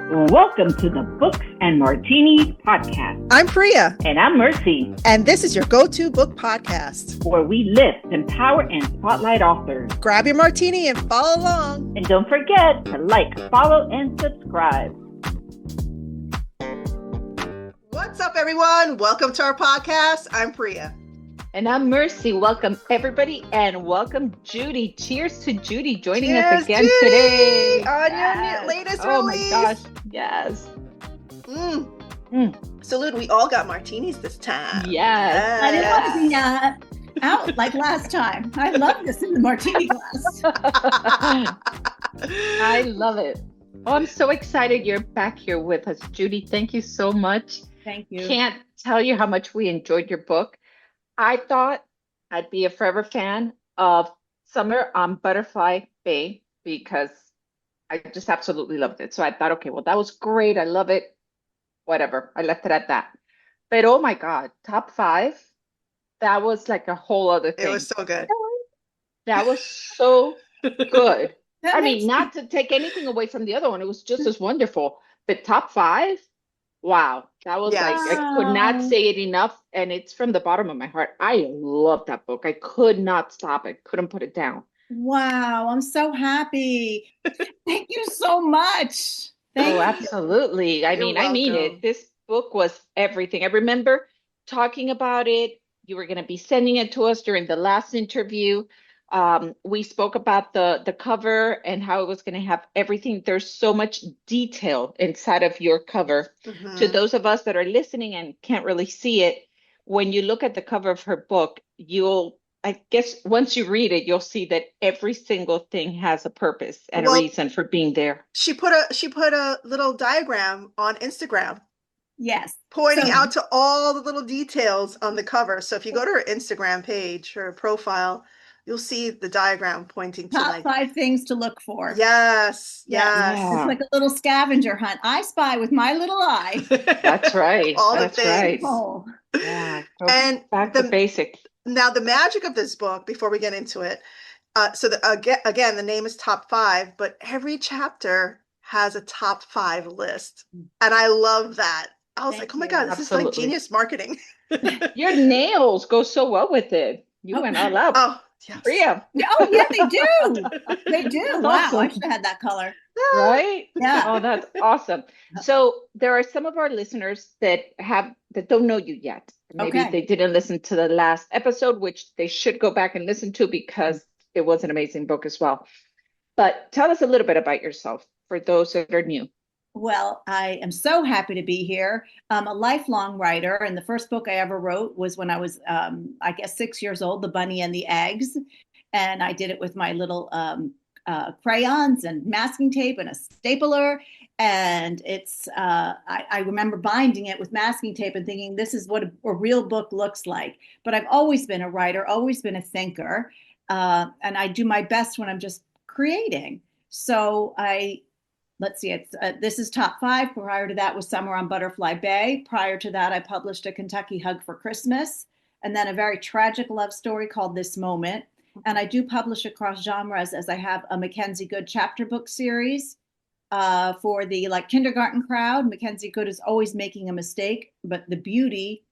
Welcome to the Books and Martinis podcast. I'm Priya. And I'm Mercy. And this is your go-to book podcast, where we lift, empower, and spotlight authors. Grab your martini and follow along. And don't forget to like, follow, and subscribe. What's up, everyone? Welcome to our podcast. I'm Priya. And I'm Mercy. Welcome, everybody, and welcome, Judy. Cheers to Judy joining us again Judy, today. On your latest release. Oh my gosh, yes. Salute, we all got martinis this time. Yes. I didn't want to be out like last time. I love this in the martini glass. I love it. Oh, I'm so excited you're back here with us, Judy. Thank you so much. Thank you. Can't tell you how much we enjoyed your book. I thought I'd be a forever fan of Summer on Butterfly Bay because I just absolutely loved it. So I thought, okay, well, that was great. I love it. Whatever. I left it at that. But oh my God, top 5. That was like a whole other thing. It was so good. That was so good. I mean, not to take anything away from the other one. It was just as wonderful. But top 5, wow. That was like, I could not say it enough. And it's from the bottom of my heart. I love that book. I could not stop it. Couldn't put it down. Wow. I'm so happy. Thank you so much. Absolutely. I mean it. This book was everything. I remember talking about it. You were going to be sending it to us during the last interview. We spoke about the cover and how it was going to have everything. There's so much detail inside of your cover. Mm-hmm. To those of us that are listening and can't really see it, when you look at the cover of her book, I guess once you read it, you'll see that every single thing has a purpose and a reason for being there. She put a little diagram on Instagram. Yes. Pointing out to all the little details on the cover. So if you go to her Instagram page, her profile, you'll see the diagram pointing to top 5 things to look for. Yes. It's like a little scavenger hunt. I spy with my little eye. That's right. That's right. Oh. Yeah. And back to basics. Now, the magic of this book, before we get into it, again, the name is Top 5, but every chapter has a top 5 list. And I love that. I was like, oh my God, this is like genius marketing. Your nails go so well with it. You went all out. Oh, yes. Priya. Oh, yeah, they do. They do. Wow, awesome. I should have had that color. Right? Yeah. Oh, that's awesome. So there are some of our listeners that don't know you yet. Maybe they didn't listen to the last episode, which they should go back and listen to because it was an amazing book as well. But tell us a little bit about yourself for those that are new. Well, I am so happy to be here. I'm a lifelong writer, and the first book I ever wrote was when I was, 6 years old, The Bunny and the Eggs. And I did it with my little crayons and masking tape and a stapler. And it's, I remember binding it with masking tape and thinking, this is what a real book looks like. But I've always been a writer, always been a thinker. And I do my best when I'm just creating. So let's see, this is top 5. Prior to that was Summer on Butterfly Bay. Prior to that, I published A Kentucky Hug for Christmas, and then a very tragic love story called This Moment. And I do publish across genres, as I have a Mackenzie Good chapter book series for the kindergarten crowd. Mackenzie Good is always making a mistake, but the beauty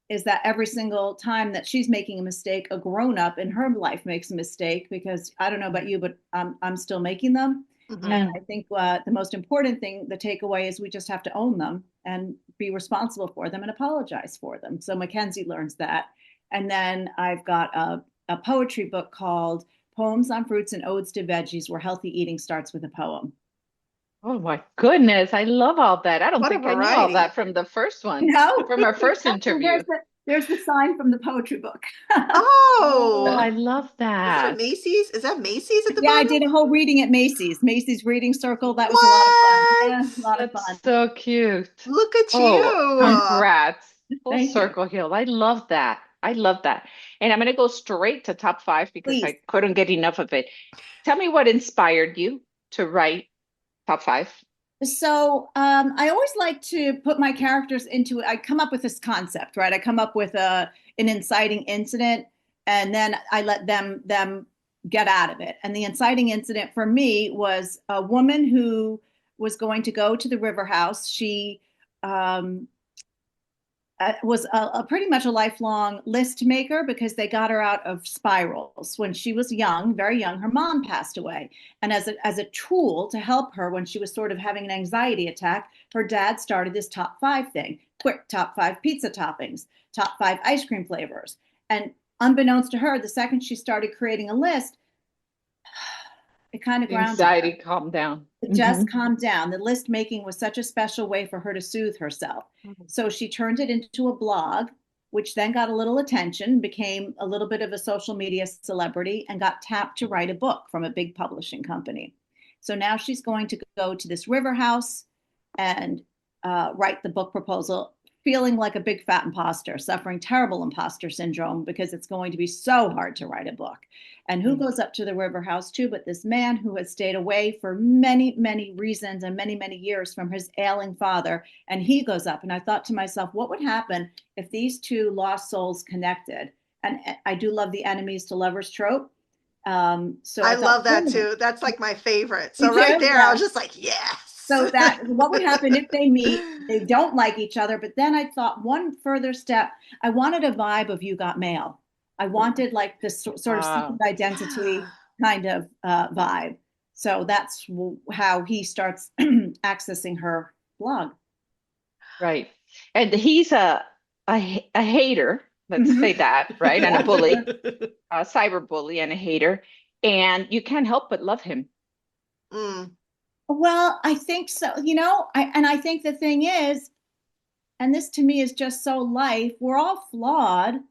is that every single time that she's making a mistake, a grown-up in her life makes a mistake, because I don't know about you, but I'm still making them. Mm-hmm. And I think the most important thing, the takeaway, is we just have to own them and be responsible for them and apologize for them. So Mackenzie learns that. And then I've got a poetry book called Poems on Fruits and Odes to Veggies, where healthy eating starts with a poem. Oh my goodness. I love all that. I don't think I knew all that from the first one. No, from our first interview. There's the sign from the poetry book. Oh, I love that. Is that Macy's? Is that Macy's at the bottom? Yeah, I did a whole reading at Macy's Reading Circle. That was a lot of fun. Yeah, a lot of fun. So cute. Look at you. Congrats. Full circle Hill. I love that. And I'm going to go straight to top 5 because I couldn't get enough of it. Tell me what inspired you to write top 5. So I always like to put my characters into it. I come up with this concept, right? I come up with an inciting incident, and then I let them get out of it. And the inciting incident for me was a woman who was going to go to the River House. She was pretty much a lifelong list maker because they got her out of spirals. When she was young, very young, her mom passed away. And as a tool to help her when she was sort of having an anxiety attack, her dad started this top 5 thing. Quick, top 5 pizza toppings, top 5 ice cream flavors. And unbeknownst to her, the second she started creating a list, it kind of grounded Anxiety her. calmed down. It just calmed down. The list making was such a special way for her to soothe herself. So she turned it into a blog, which then got a little attention, became a little bit of a social media celebrity, and got tapped to write a book from a big publishing company. So now she's going to go to this River House and write the book proposal, feeling like a big fat imposter, suffering terrible imposter syndrome because it's going to be so hard to write a book. And who goes up to the River House too, but this man who has stayed away for many, many reasons and many, many years from his ailing father. And he goes up. And I thought to myself, what would happen if these two lost souls connected? And I do love the enemies to lovers trope. So I thought, love that too. That's like my favorite. So You right do? there, I was just like, yes. So that what would happen if they meet? They don't like each other. But then I thought one further step. I wanted a vibe of You Got Mail. I wanted like this sort of secret identity kind of vibe. So that's how he starts accessing her blog. Right. And he's a hater, let's say that, right? And a bully, a cyber bully and a hater. And you can't help but love him. Well, I think so. I think the thing is, and this to me is just so life, we're all flawed,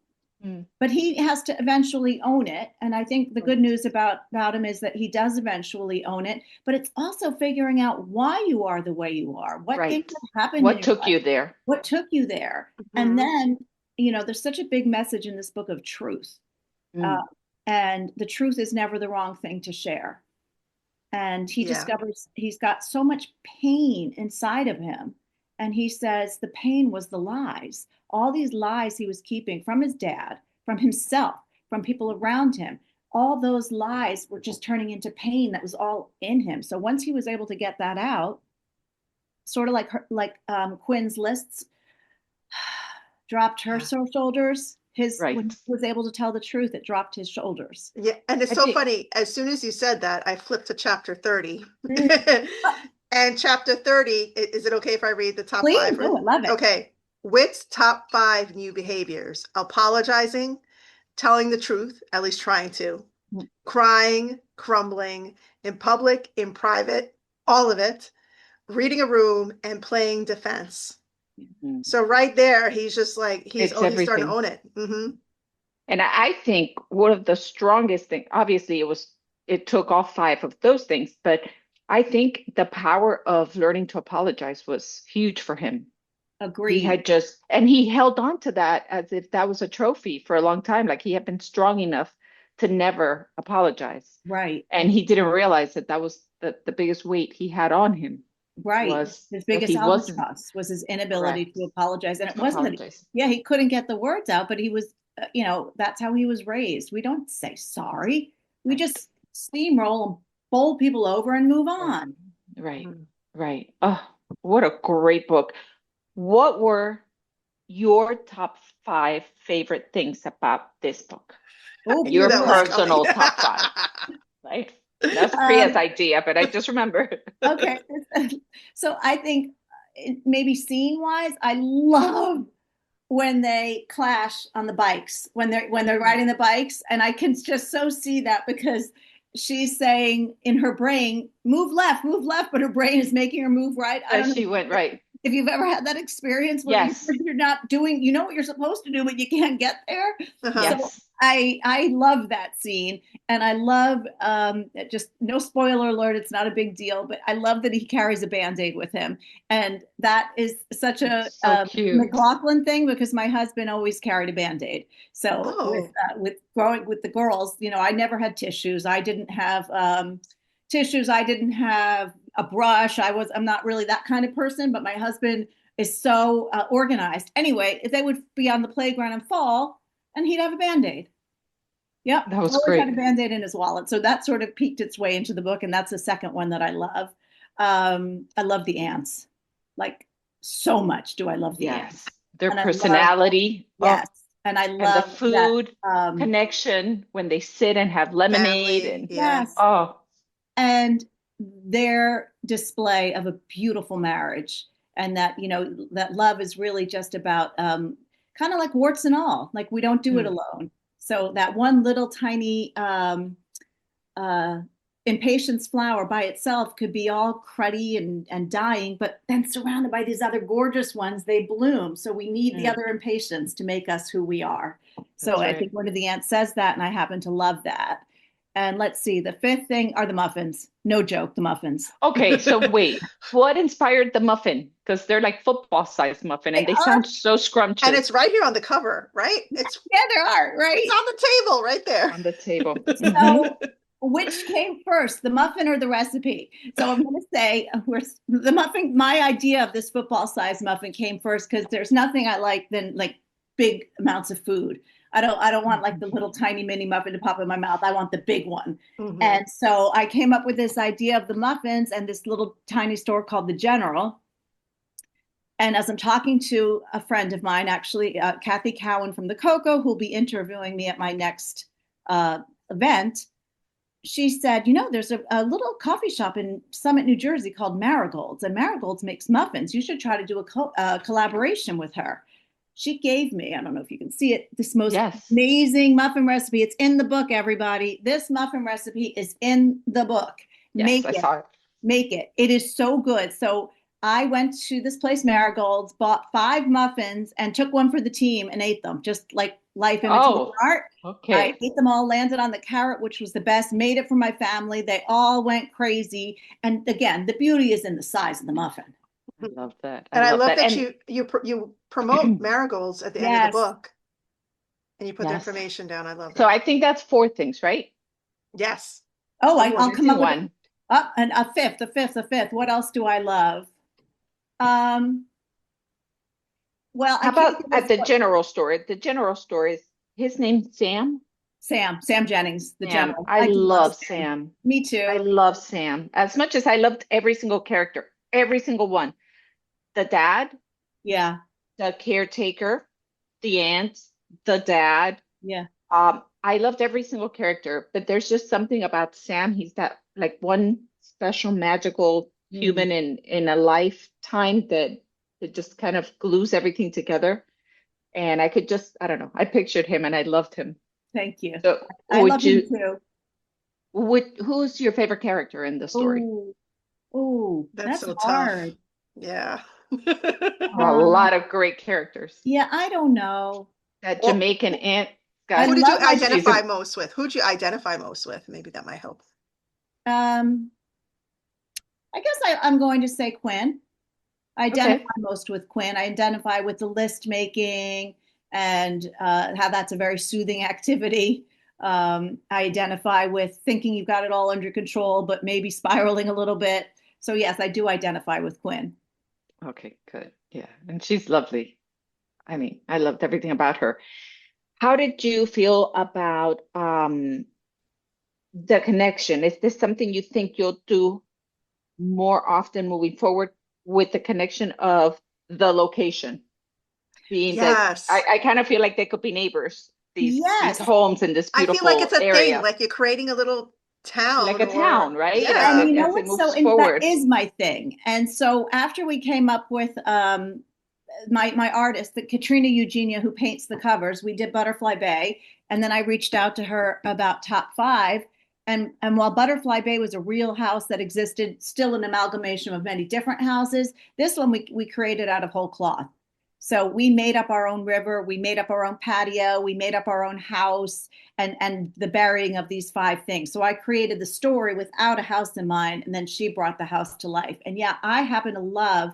but he has to eventually own it. And I think the good news about him is that he does eventually own it, but it's also figuring out why you are the way you are. What things have happened? What took you there? What took you there? And then, there's such a big message in this book of truth. And the truth is never the wrong thing to share. And he discovers he's got so much pain inside of him. And he says the pain was the lies. All these lies he was keeping from his dad, from himself, from people around him. All those lies were just turning into pain that was all in him. So once he was able to get that out, sort of like Quinn's lists dropped her shoulders. When he was able to tell the truth, it dropped his shoulders. Yeah, and it's so funny. As soon as you said that, I flipped to chapter 30. And chapter 30, is it okay if I read the top 5? Please, I love it. Okay. Witt's top 5 new behaviors: apologizing, telling the truth, at least trying to, crying, crumbling, in public, in private, all of it, reading a room, and playing defense. So right there, he's just like, he's starting to own it. And I think one of the strongest things, obviously it took all 5 of those things, but I think the power of learning to apologize was huge for him. Agreed. He held on to that as if that was a trophy for a long time. Like he had been strong enough to never apologize. Right. And he didn't realize that was the biggest weight he had on him. Right. His biggest albatross was his inability to apologize. And it wasn't that he couldn't get the words out, but he was, that's how he was raised. We don't say sorry. We just steamroll and bowl people over and move on. Right. Oh, what a great book. What were your top 5 favorite things about this book? Your personal top 5, right? That's Priya's idea, but I just remember. Okay. So I think maybe scene-wise, I love when they clash on the bikes, when they're riding the bikes. And I can just so see that because she's saying in her brain, move left, but her brain is making her move right. She went right. If you've ever had that experience where you're not doing, what you're supposed to do, but you can't get there. Yes. So I love that scene. And I love, just no spoiler alert, it's not a big deal, but I love that he carries a Band-Aid with him. And that is such a McLaughlin thing because my husband always carried a Band-Aid. So with growing with the girls, I never had tissues. I didn't have tissues. I didn't have a brush. I'm not really that kind of person, but my husband is so organized. Anyway, if they would be on the playground and fall, and he'd have a Band-Aid. Yep. That was always great. Had a Band-Aid in his wallet. So that sort of peeked its way into the book. And that's the second one that I love. I love the ants, like so much. Do I love the ants? Yes. Their And I love, personality. Oh, yes, and I and the love that. food connection when they sit and have lemonade Family. and Yeah. Yes, oh, and their display of a beautiful marriage, and that that love is really just about kind of like warts and all. Like we don't do it alone. So that one little tiny uh, impatience flower by itself could be all cruddy and dying, but then surrounded by these other gorgeous ones, they bloom. So we need the other impatience to make us who we are. So That's I right. think one of the ants says that, and I happen to love that. And let's see, the fifth thing are the muffins. No joke, the muffins. Okay, so wait, what inspired the muffin? Because they're like football-sized muffin They and they are, sound so And scrumptious it's right here on the cover, right? It's yeah, there are, right? on the table right there. on the table. So, which came first, the muffin or the recipe? So I'm going to say the muffin. My idea of this football-sized muffin came first because there's nothing I like than like big amounts of food. I don't want like the little tiny mini muffin to pop in my mouth. I want the big one. Mhm. And so I came up with this idea of the muffins and this little tiny store called the General. And as I'm talking to a friend of mine, actually, Kathy Cowan from the Cocoa, who'll be interviewing me at my next event, she said, there's a little coffee shop in Summit, New Jersey called Marigolds, and Marigolds makes muffins. You should try to do a collaboration with her. She gave me, I don't know if you can see it, this most amazing muffin recipe. It's in the book, everybody. This muffin recipe is in the book. Yes, I saw it. Make it. It is so good. So I went to this place, Marigolds, bought 5 muffins and took one for the team and ate them, just like life imitating art. Okay. I ate them all, landed on the carrot, which was the best, made it for my family. They all went crazy. And again, the beauty is in the size of the muffin. I love that. And I love that And you promote marigolds at the end of the book, and you put the information down. I love that. so I think that's 4 things, right? Yes. Oh, I'll come up one. With and a fifth. What else do I love? Well, how about at the general store? At the general store, is his name Sam? Sam Jennings, the Sam. general. I love Sam. Me too. I love Sam. As much as I loved every single character, every single one. The dad, yeah, the caretaker, the aunt, the dad. Yeah. I loved every single character, but there's just something about Sam. He's that like one special magical human in a lifetime that it just kind of glues everything together. And I could just, I don't know, I pictured him and I loved him. Thank you. So I love him too. Who's your favorite character in the story? Oh, that's so hard. Tough. Yeah. A lot of great characters. Yeah, I don't know. That Jamaican aunt. Who did you identify most with? Who'd you identify most with? Maybe that might help. I guess I'm going to say Quinn. I identify most with Quinn. I identify with the list making and how that's a very soothing activity. I identify with thinking you've got it all under control, but maybe spiraling a little bit. So yes, I do identify with Quinn. Okay, good. Yeah, and she's lovely. I mean, I loved everything about her. How did you feel about the connection? Is this something you think you'll do more often moving forward with the connection of the location? Being that I kind of feel like they could be neighbors, these homes in this beautiful I feel like it's a area. thing, like you're creating a little town. Like a town, right? Yeah. And you know what's so that is my thing. And so after we came up with my artist, the Katrina Eugenia, who paints the covers, we did Butterfly Bay. And then I reached out to her about top 5. And while Butterfly Bay was a real house that existed, still an amalgamation of many different houses, this one we created out of whole cloth. So we made up our own river, we made up our own patio, we made up our own house, and the burying of these 5 things. So I created the story without a house in mind, and then she brought the house to life. And yeah, I happen to love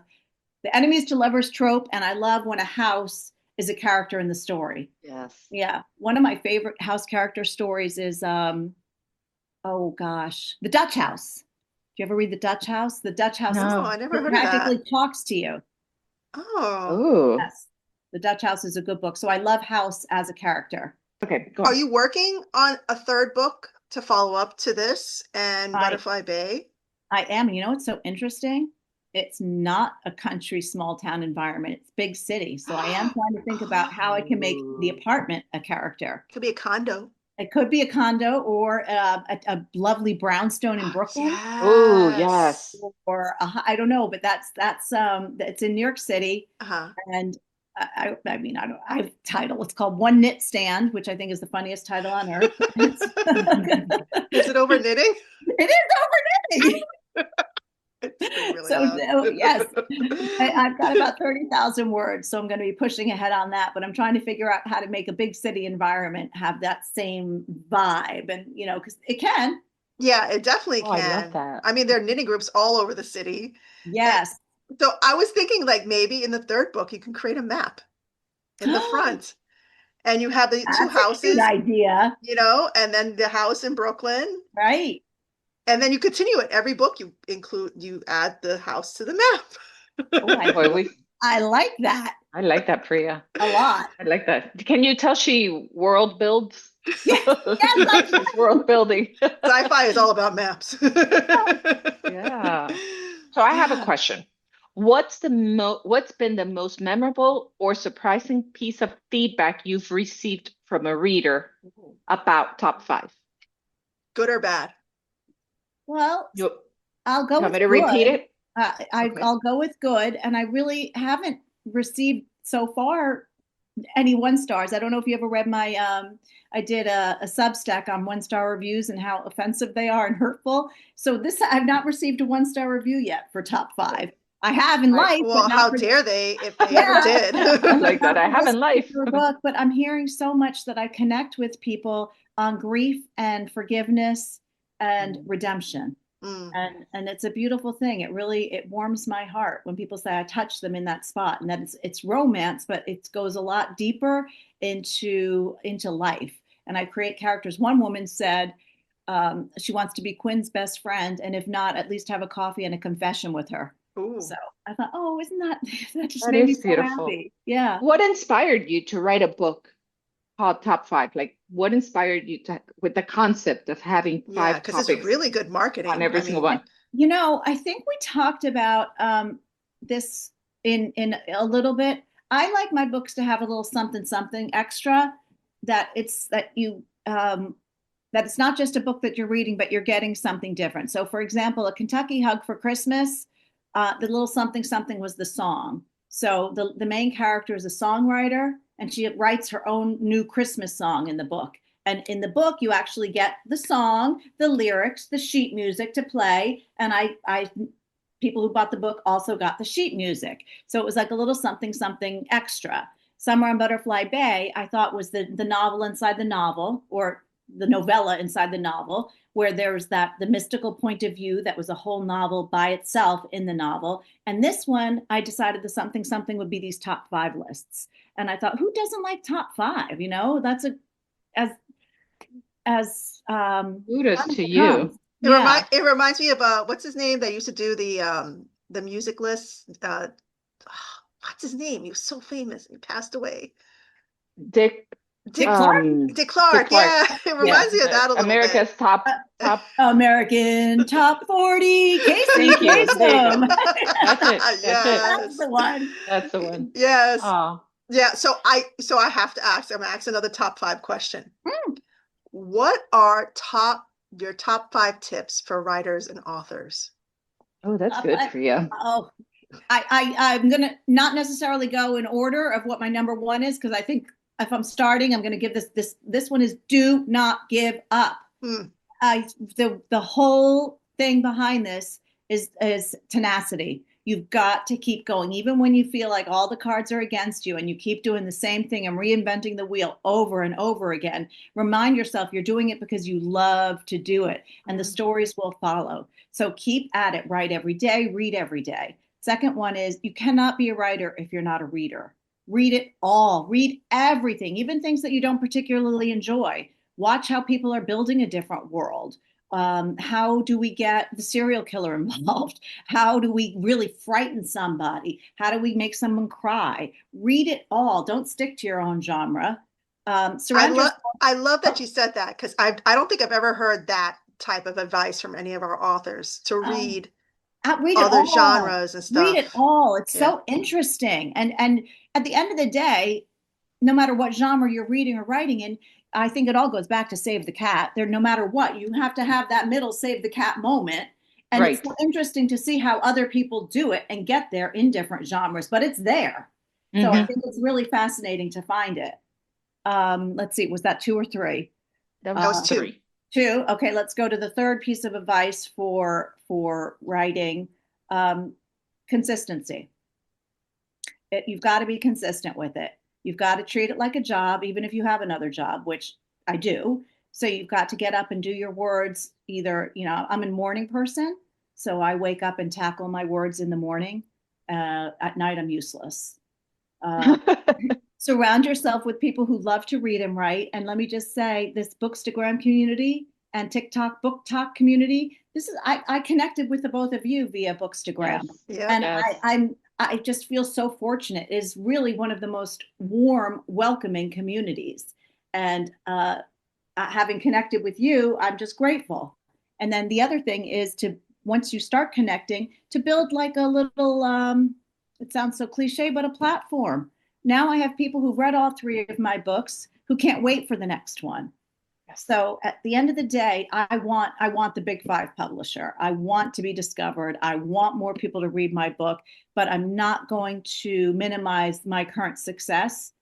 the enemies to lovers trope, and I love when a house is a character in the story. Yes. Yeah. One of my favorite house character stories is, The Dutch House. Do you ever read The Dutch House? The Dutch House I never heard of that. practically talks to you. Oh. Yes. The Dutch House is a good book. So I love House as a character. Okay, go on. Are you working on a 3rd book to follow up to this and Butterfly Bay? I am. You know what's so interesting? It's not a country, small town environment. It's big city. So I am trying to think about how I can make the apartment a character. Could be a condo. It could be a condo or a lovely brownstone in Brooklyn, Oh, Yes. yes. or I don't know, but it's in New York City, Uh-huh. and I mean I don't I have a title. It's called One Knit Stand, which I think is the funniest title on earth. Is it over knitting? It is over knitting. It's really So loud. yes, I've got about 30,000 words, so I'm going to be pushing ahead on that. But I'm trying to figure out how to make a big city environment have that same vibe, and because it can. Yeah, it definitely Oh, I can. love that. I mean, there are knitting groups all over the city. Yes. So I was thinking like maybe in the third book you can create a map in the front, and you have the two That's a houses, good idea, and then the house in Brooklyn, right? and then you continue it. Every book you add the house to the map. Oh, Boy, I like that I like that, Priya. a lot. I like that. Can you tell she world builds? Yes, yes, She's world building. Sci-fi is all about maps. Yeah. So I have a question. What's been the most memorable or surprising piece of feedback you've received from a reader about top five? Good or bad? Well, You I'll go want with me to repeat good. it? Okay. I'll go with good, and I really haven't received so far any 1 stars. I don't know if you ever read my I did a Substack on 1 star reviews and how offensive they are and hurtful. So this I've not received a 1 star review yet for top five. I have in life, Well, but how not for dare they if they Yeah. ever did? I like that. I have this in life. particular book, but I'm hearing so much that I connect with people on grief and forgiveness and redemption. Mm. And it's a beautiful thing. It warms my heart when people say I touch them in that spot, and that it's romance, but it goes a lot deeper into life. And I create characters. One woman said she wants to be Quinn's best friend, and if not, at least have a coffee and a confession with her. Ooh. So I thought, oh, isn't that just That made me is so beautiful. happy? Yeah. What inspired you to write a book called Top Five? Like, what inspired you with the concept of having Yeah, five because it's topics really good marketing. on every I single mean, one? I think we talked about this in a little bit. I like my books to have a little something extra, that it's not just a book that you're reading, but you're getting something different. So, for example, A Kentucky Hug for Christmas, the little something was the song. So the main character is a songwriter, and she writes her own new Christmas song in the book. And in the book, you actually get the song, the lyrics, the sheet music to play. And I people who bought the book also got the sheet music. So it was like a little something extra. Somewhere on Butterfly Bay, I thought was the novel inside the novel, or the novella inside the novel, where there's the mystical point of view that was a whole novel by itself in the novel. And this one, I decided the something would be these top five lists. And I thought, who doesn't like top five? That's as Kudos to you. it reminds me of what's his name that used to do the music list. What's his name? He was so famous. He passed away. Dick Clark? Dick Clark. Yeah, it reminds me of that a little America's bit. top American Top 40. Casey Thank you. Kasem. There you go. That's it. That's Yes. That's the one. That's the one. Yes. Oh, Yeah. So I have to ask. I'm gonna ask another top five question. What are your top five tips for writers and authors? oh, that's good for you. Oh, I'm gonna not necessarily go in order of what my number one is, because I think if I'm starting, I'm gonna give this one is do not give up. The whole thing behind this is tenacity. You've got to keep going, even when you feel like all the cards are against you, and you keep doing the same thing and reinventing the wheel over and over again. Remind yourself you're doing it because you love to do it, and the stories will follow. So keep at it. Write every day, read every day. Second one is you cannot be a writer if you're not a reader. Read it all. Read everything, even things that you don't particularly enjoy. Watch how people are building a different world. How do we get the serial killer involved? How do we really frighten somebody? How do we make someone cry? Read it all. Don't stick to your own genre. I love that you said that, because I don't think I've ever heard that type of advice from any of our authors to read read it other all. genres and stuff. Read it all. It's Yeah. so interesting. And at the end of the day, no matter what genre you're reading or writing in, I think it all goes back to save the cat. There, no matter what, you have to have that middle save the cat moment. And Right. it's so interesting to see how other people do it and get there in different genres, but it's there. So I think it's really fascinating to find it. Let's see, was that 2 or 3? That was 2. 3. 2. Okay, let's go to the third piece of advice for writing. Consistency. You've got to be consistent with it. You've got to treat it like a job, even if you have another job, which I do. So you've got to get up and do your words. Either, I'm a morning person, so I wake up and tackle my words in the morning. At night, I'm useless. Surround yourself with people who love to read and write. And let me just say, this Bookstagram community and TikTok Book Talk community, I connected with the both of you via Bookstagram. Yes. Yeah. And Yes. I just feel so fortunate. It is really one of the most warm, welcoming communities. And having connected with you, I'm just grateful. And then the other thing is once you start connecting, to build like a little, it sounds so cliche, but a platform. Now I have people who've read all 3 of my books who can't wait for the next one. So at the end of the day, I want the big 5 publisher. I want to be discovered. I want more people to read my book, but I'm not going to minimize my current success.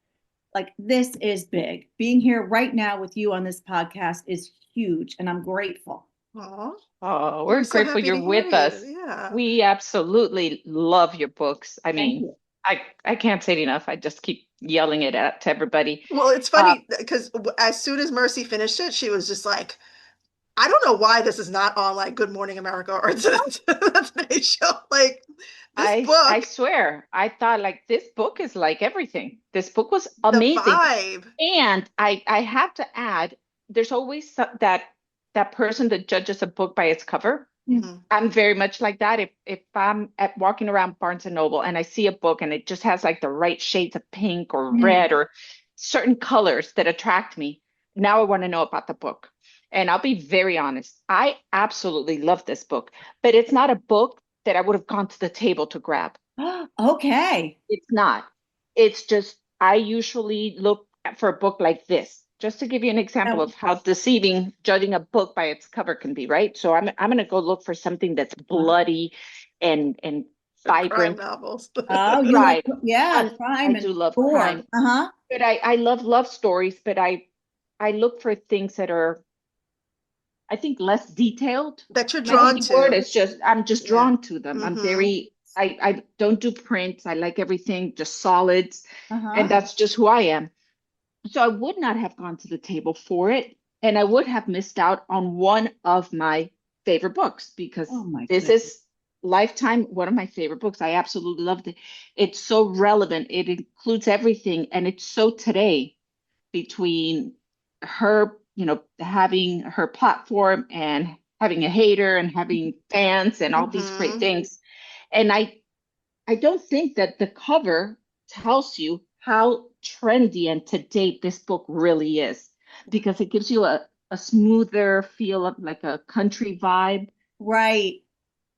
Like, this is big. Being here right now with you on this podcast is huge, and I'm grateful. Aww. Oh, we're so grateful happy you're to with hear us. you. Yeah. We absolutely love your books. I Thank mean, you. I can't say it enough. I just keep yelling it out to everybody. Well, it's funny because as soon as Mercy finished it, she was just like, I don't know why this is not on like Good Morning America or Today Show. Like, this book, I swear, I thought like this book is like everything. This book was the amazing. vibe. And I have to add, there's always that person that judges a book by its cover. Mhm. I'm very much like that. If I'm walking around Barnes and Noble and I see a book and it just has like the right shades of pink or red or certain colors that attract me, now I want to know about the book. And I'll be very honest, I absolutely love this book, but it's not a book that I would have gone to the table to grab. Okay. It's not. It's just, I usually look for a book like this. Just to give you an example of how deceiving judging a book by its cover can be, right? So I'm going to go look for something that's bloody and vibrant. Crime novels. Oh, you Right. crime I do love gore. crime. But I love love stories, but I look for things that are, I think, less detailed. That you're My drawn only to. word is just, I'm just drawn to them. I'm Mhm. very, I don't do prints. I like everything just solids. Uh-huh. And that's just who I am. So I would not have gone to the table for it. And I would have missed out on one of my favorite books because Oh my this goodness. is lifetime, one of my favorite books. I absolutely loved it. It's so relevant. It includes everything. And it's so today between her, having her platform and having a hater and having fans and all these great Mhm. things. And I don't think that the cover tells you how trendy and to date this book really is, because it gives you a smoother feel of like a country vibe, Right.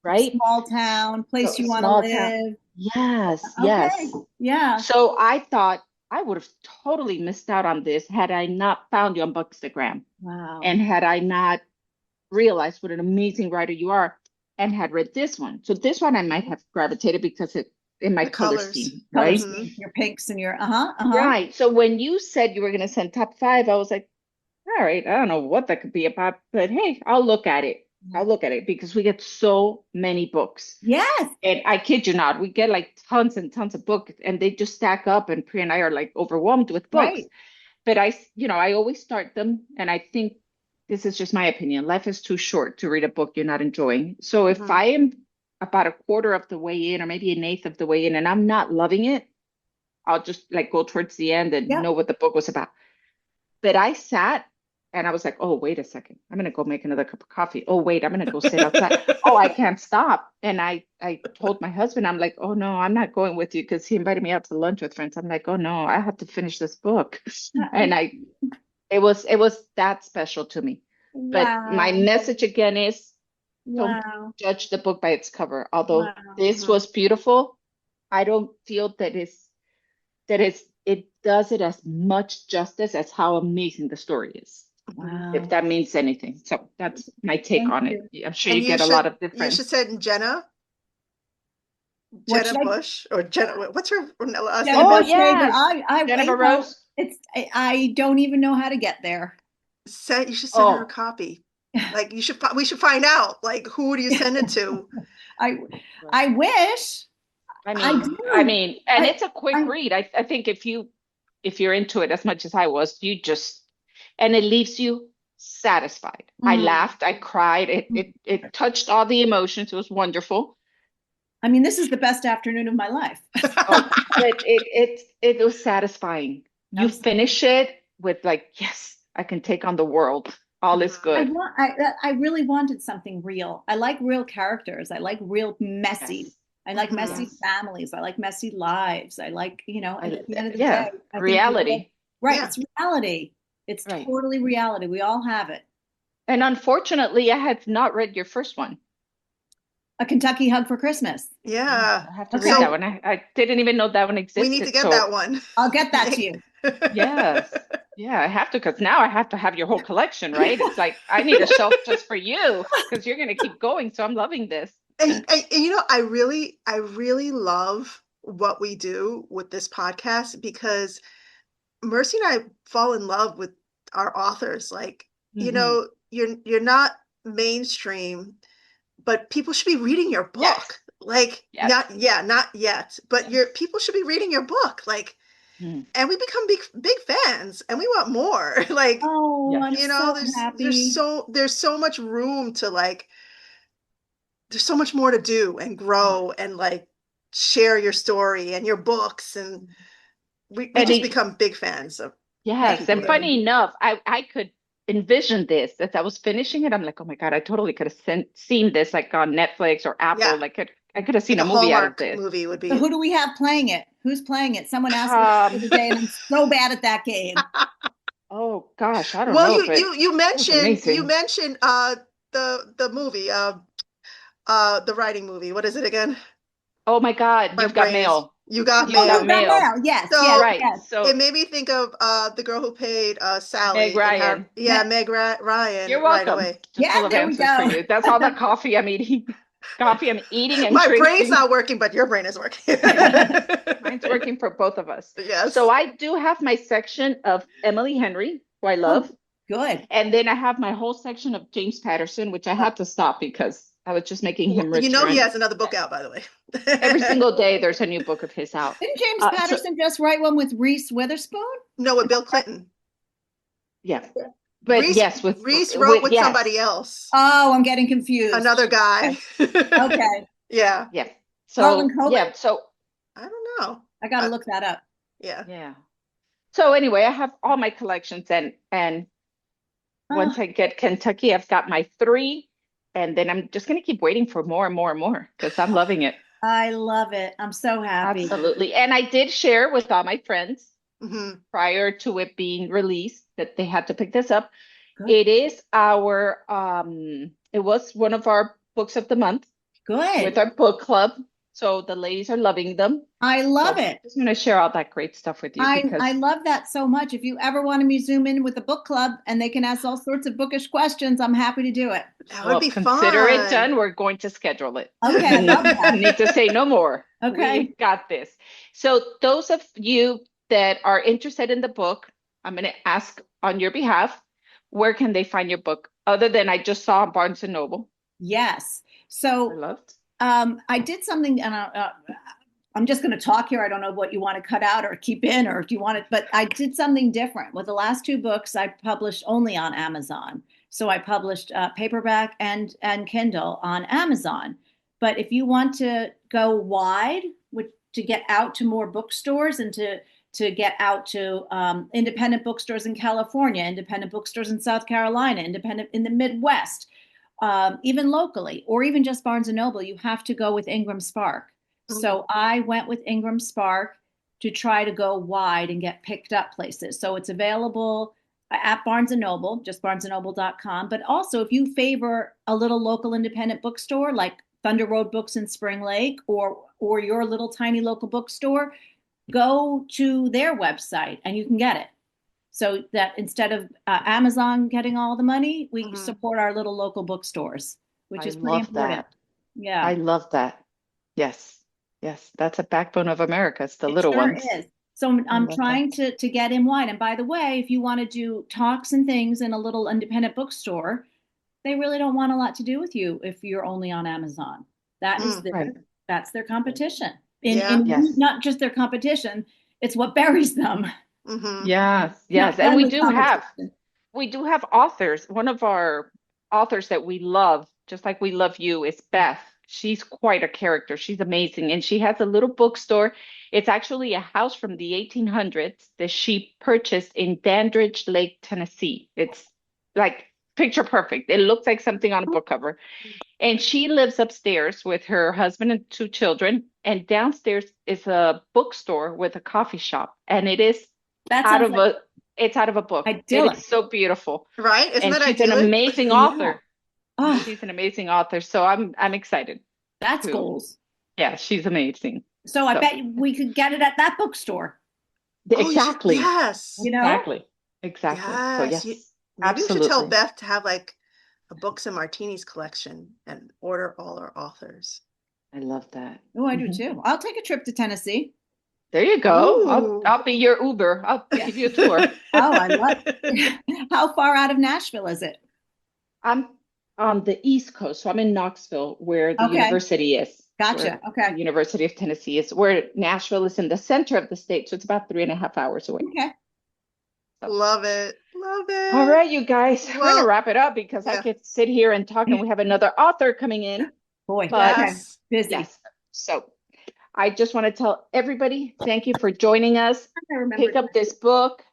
right? Small town, place So, you want to small town. live. Yes, Okay. yes. Yeah. So I thought I would have totally missed out on this had I not found you on Bookstagram Wow. and had I not realized what an amazing writer you are and had read this one. So this one I might have gravitated because it in my The color colors. scheme, Color right? scheme, your pinks and your Right. So when you said you were going to send top 5, I was like, all right, I don't know what that could be about, but hey, I'll look at it. I'll look at it because we get so many books. Yes. And I kid you not, we get like tons and tons of books and they just stack up and Priya and I are like overwhelmed with books. Right. But I always start them. And I think this is just my opinion. Life is too short to read a book you're not enjoying. So if Mhm. I am about a quarter of the way in or maybe an eighth of the way in and I'm not loving it, I'll just like go towards the end and Yep. know what the book was about. But I sat and I was like, oh, wait a second. I'm going to go make another cup of coffee. Oh, wait, I'm going to go sit outside. Oh, I can't stop. And I told my husband, I'm like, oh, no, I'm not going with you because he invited me out to lunch with friends. I'm like, oh, no, I have to finish this book. And it was that special to me. But my Wow. message again is don't Wow. judge the book by its cover. Although Wow. this was beautiful, I don't feel it does it as much justice as how amazing the story is, if Wow. that means anything. So that's my take Thank on you. it. I'm sure And you get a lot of you different. should send Jenna, What should I Bush, or Jenna, what's her last Jenna name? Oh Bush say, but yes, you Jennifer know, Rose. I don't even know how to get there. You should send her a Oh, copy. Like we should find out, like, who do you send it to? I I wish I I do. mean, and I it's a quick I read. I think if you're into it as much as I was, you just and it leaves you satisfied. I mm. laughed, I cried. It touched all the emotions. It was wonderful. I mean, this is the best afternoon of my life. Oh, but it was satisfying. You I'm so- finish it with like, yes, I can take on the world. All is good. I really wanted something real. I like real characters. I like real messy. Yes. I like messy Yes. families. I like messy lives. I like, at the end of the Yeah, day, I think reality. right, Yeah. it's reality. It's Right. totally reality. We all have it. And unfortunately, I have not read your first one. A Kentucky Hug for Christmas. Yeah, Yeah. I have to Okay. read that So one. I didn't even know that one we need to existed. get So that one. I'll get that to you. yes. Yeah, I have to because now I have to have your whole collection, right? It's like I need a shelf just for you because you're gonna keep going. So I'm loving this. And I really love what we do with this podcast because Mercy and I fall in love with our authors. Like, Mhm. you're not mainstream, but people should be reading your Yes. book. Like, Yes. not yet, but people should be reading your book. Like, Mhm. and we become big fans, and we want more. Like, Oh, Yes. I'm so happy. there's so much room to, like, there's so much more to do and grow and, like, share your story and your books, and we And just it, become big fans of the yes, Thank people and that are. you. funny enough, I could envision this as I was finishing it. I'm like, oh my God, I totally could have seen this like on Netflix or Yeah, Apple. Like I could have seen like a a movie out of Hallmark this. movie would So be. who do we have playing it? Who's playing it? Someone asked me the Um, other day, and I'm so bad at that game. oh gosh, I don't Well, know, but it was you amazing. mentioned the movie the writing movie. What is it again? Oh my God, My you've got brain is mail. You Got Oh, You've got you Mail. got mail. mail. Yes, yes, So Right. yes. it So made me think of the girl who played Meg Sally in Ryan. Meg Ryan You're right welcome. away. Just Yeah, full of there we answers for go. you. That's all the coffee I'm eating. Coffee I'm eating and My brain's drinking. not working, but your brain is working. Mine's working for both of us. So Yes. I do have my section of Emily Henry, who I Oh, love. good. And then I have my whole section of James Patterson, which I had to stop because I was just making him You richer. know he And has another book out, by the way. every single day there's a new book of his out. Didn't James So Patterson just write one with Reese Witherspoon? No, with Bill Clinton. yeah, but Reese yes, Reese wrote with yes, somebody else, Oh, I'm getting confused. another guy. Okay. Yeah. yeah. Harlan So Coben? yeah, so I don't know. I got to look that up. Yeah. yeah. So anyway, I have all my collections and Oh, once I get Kentucky, I've got my three, and then I'm just gonna keep waiting for more and more and more because I'm loving it. I love it. I'm so happy. Absolutely. And I did share with all my friends Hmm. prior to it being released that they had to pick this up. Good. It is it was one of our books of the month Good. with our book club. So the ladies are loving them. I love So it. just going to share all that great stuff with you I because love that so much. If you ever want me to zoom in with a book club and they can ask all sorts of bookish questions, I'm happy to do it. That would be consider it fun. done. We're going to schedule it. Okay, I love that. Need to say no more. Okay. We got this. So those of you that are interested in the book, I'm going to ask on your behalf, where can they find your book other than I just saw on Barnes and Noble? Yes. I So loved. I did something, and I'm just going to talk here. I don't know what you want to cut out or keep in, or if you want it, but I did something different. With the last two books, I published only on Amazon. So I published paperback and Kindle on Amazon. But if you want to go wide, to get out to more bookstores and to get out to independent bookstores in California, independent bookstores in South Carolina, independent in the Midwest, even locally, or even just Barnes and Noble, you have to go with Ingram Spark. So I went with Ingram Spark to try to go wide and get picked up places. So it's available at Barnes & Noble, just barnesandnoble.com. But also, if you favor a little local independent bookstore like Thunder Road Books in Spring Lake or your little tiny local bookstore, go to their website and you can get it. So that instead of Amazon getting all the money, we support our little local bookstores, which is pretty important. That. Yeah. I love that. Yes. Yes. That's a backbone of America. It's the little sure ones. Is. So I'm trying to get in wide. And by the way, if you want to do talks and things in a little independent bookstore, they really don't want a lot to do with you if you're only on Amazon. That is that's their competition. Yes. Not just their competition, it's what buries them. Yes. And we do have authors. One of our authors that we love, just like we love you, is Beth. She's quite a character. She's amazing. And she has a little bookstore. It's actually a house from the 1800s that she purchased in Dandridge Lake, Tennessee. It's like picture perfect. It looks like something on a book cover. And she lives upstairs with her husband and 2 children. And downstairs is a bookstore with a coffee shop. And it is out of a book. Idyllic. It's so beautiful. Right? Isn't that she's idyllic? an amazing author. Yeah. Oh, she's an amazing author. So I'm excited. That's goals. Yeah, she's amazing. So I bet we could get it at that bookstore. Exactly. Yes. You know? Exactly. Yes. So yes, Maybe absolutely. we should tell Beth to have like a Books and Martinis collection and order all our authors. I love that. Oh, I do too. I'll take a trip to Tennessee. There you go. I'll be your Uber. I'll give you a tour. I love it. How far out of Nashville is it? I'm on the East Coast, so I'm in Knoxville, where the university is. Gotcha. Okay. The University of Tennessee is, where Nashville is in the center of the state, so it's about 3.5 hours away. Okay. Love it. All right, you guys, we're gonna wrap it up because I could sit here and talk, and we have another author coming in. Boy, busy. Yes. So I just want to tell everybody, thank you for joining us. Pick up this book.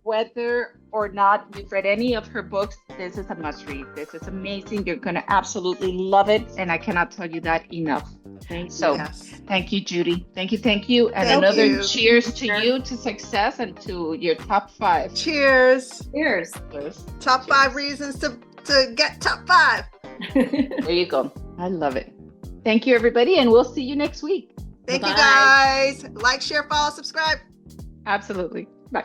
Whether or not you've read any of her books, this is a must read. This is amazing. You're going to absolutely love it. And I cannot tell you that enough. Thank you, Judy. Thank you. And another cheers to you, to success, and to your top 5. Cheers. Top 5 reasons to get top 5. There you go. I love it. Thank you, everybody. And we'll see you next week. Thank you, guys. Like, share, follow, subscribe. Absolutely. Bye.